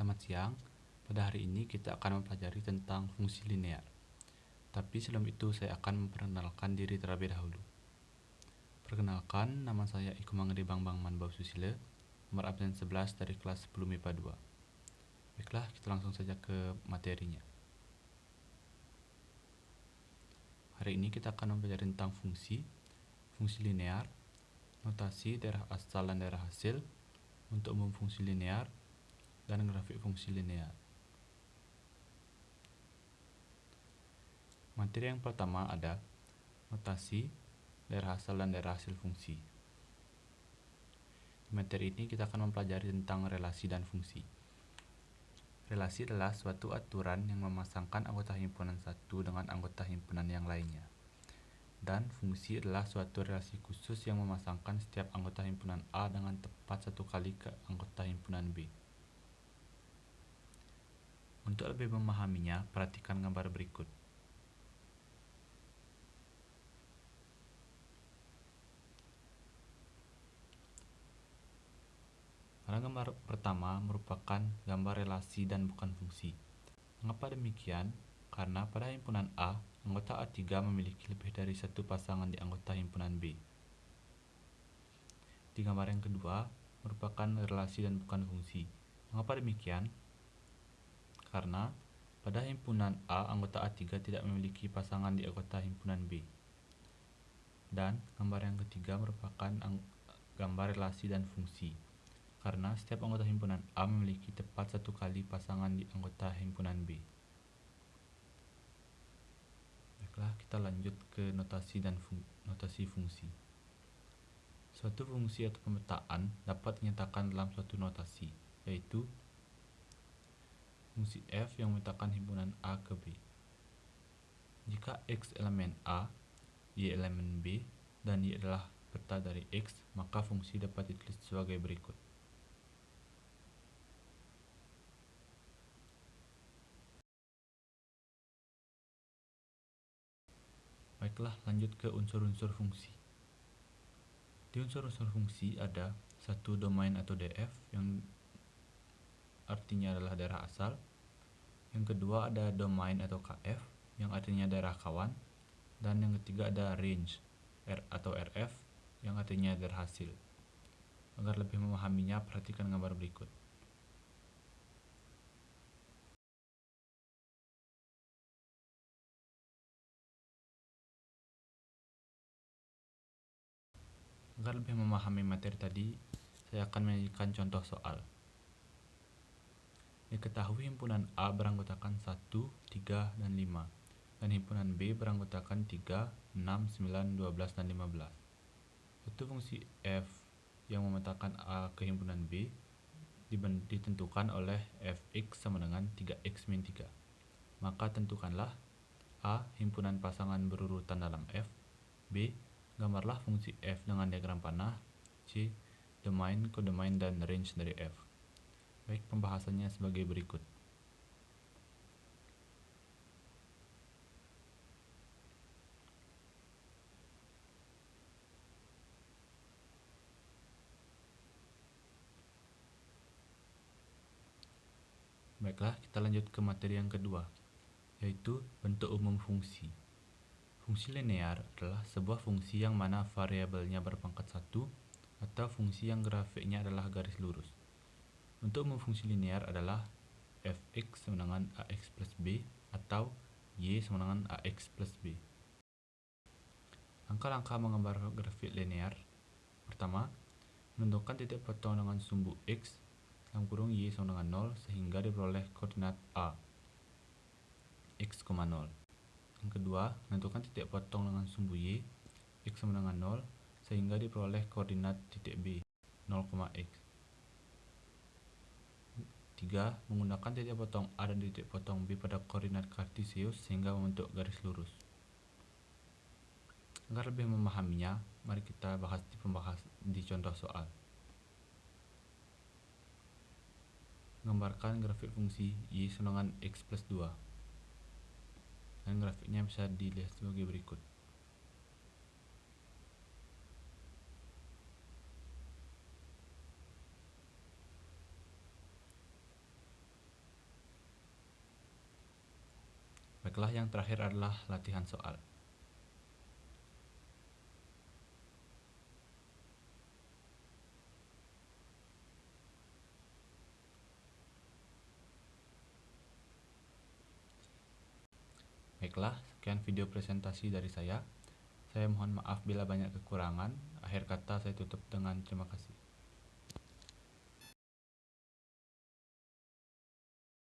Selamat siang. Pada hari ini kita akan mempelajari tentang fungsi linear. Tapi sebelum itu saya akan memperkenalkan diri terlebih dahulu. Perkenalkan, nama saya Iko Mangede Bang Manbau Susile, nomor absen 11 dari kelas 10 MIPA 2. Baiklah, kita langsung saja ke materinya. Hari ini kita akan mempelajari tentang fungsi linear, notasi daerah asal dan daerah hasil, untuk umum fungsi linear, dan grafik fungsi linear. Materi yang pertama ada notasi daerah asal dan daerah hasil fungsi. Di materi ini kita akan mempelajari tentang relasi dan fungsi. Relasi adalah suatu aturan yang memasangkan anggota himpunan satu dengan anggota himpunan yang lainnya. Dan fungsi adalah suatu relasi khusus yang memasangkan setiap anggota himpunan A dengan tepat satu kali ke anggota himpunan B. Untuk lebih memahaminya, perhatikan gambar berikut. Pada gambar pertama merupakan gambar relasi dan bukan fungsi. Mengapa demikian? Karena pada himpunan A, anggota A3 memiliki lebih dari satu pasangan di anggota himpunan B. Di gambar yang kedua merupakan relasi dan bukan fungsi. Mengapa demikian? Karena pada himpunan A, anggota A3 tidak memiliki pasangan di anggota himpunan B. Dan gambar yang ketiga merupakan gambar relasi dan fungsi. Karena setiap anggota himpunan A memiliki tepat satu kali pasangan di anggota himpunan B. Baiklah, kita lanjut ke notasi dan notasi fungsi. Suatu fungsi atau pemetaan dapat dinyatakan dalam suatu notasi, yaitu fungsi f yang memetakan himpunan A ke B. Jika x elemen A, y elemen B, dan y adalah peta dari x, maka fungsi dapat ditulis sebagai berikut. Baiklah, lanjut ke unsur-unsur fungsi. Di unsur-unsur fungsi ada satu domain atau DF yang artinya adalah daerah asal. Yang kedua ada domain atau KF yang artinya daerah kawan. Dan yang ketiga ada range atau RF yang artinya daerah hasil. Agar lebih memahaminya, perhatikan gambar berikut. Agar lebih memahami materi tadi, saya akan menyajikan contoh soal. Diketahui himpunan A beranggotakan 1, 3, dan 5, dan himpunan B beranggotakan 3, 6, 9, 12, dan 15. Suatu fungsi f yang memetakan A ke himpunan B ditentukan oleh fx sama dengan 3x min 3. Maka tentukanlah A himpunan pasangan berurutan dalam F, B gambarlah fungsi f dengan diagram panah, C domain, kodomain, dan range dari f. Baik, pembahasannya sebagai berikut. Baiklah, kita lanjut ke materi yang kedua, yaitu bentuk umum fungsi. Fungsi linear adalah sebuah fungsi yang mana variabelnya berpangkat 1 atau fungsi yang grafiknya adalah garis lurus. Untuk umum fungsi linear adalah fx sama dengan ax plus b atau y sama dengan ax plus b. Langkah-langkah menggambar grafik linear. Pertama, menentukan titik potong dengan sumbu x dalam kurung y sama dengan 0 sehingga diperoleh koordinat a x, 0. Yang kedua, menentukan titik potong dengan sumbu y x sama dengan 0 sehingga diperoleh koordinat titik b 0, x. 3. Menggunakan titik potong a dan titik potong b pada koordinat kartesius sehingga membentuk garis lurus. Agar lebih memahaminya, mari kita bahas di contoh soal. Gambarkan grafik fungsi y sama dengan x plus 2. Dan grafiknya bisa dilihat sebagai berikut. Baiklah, yang terakhir adalah latihan soal. Baiklah, sekian video presentasi dari saya. Saya mohon maaf bila banyak kekurangan. Akhir kata saya tutup dengan terima kasih.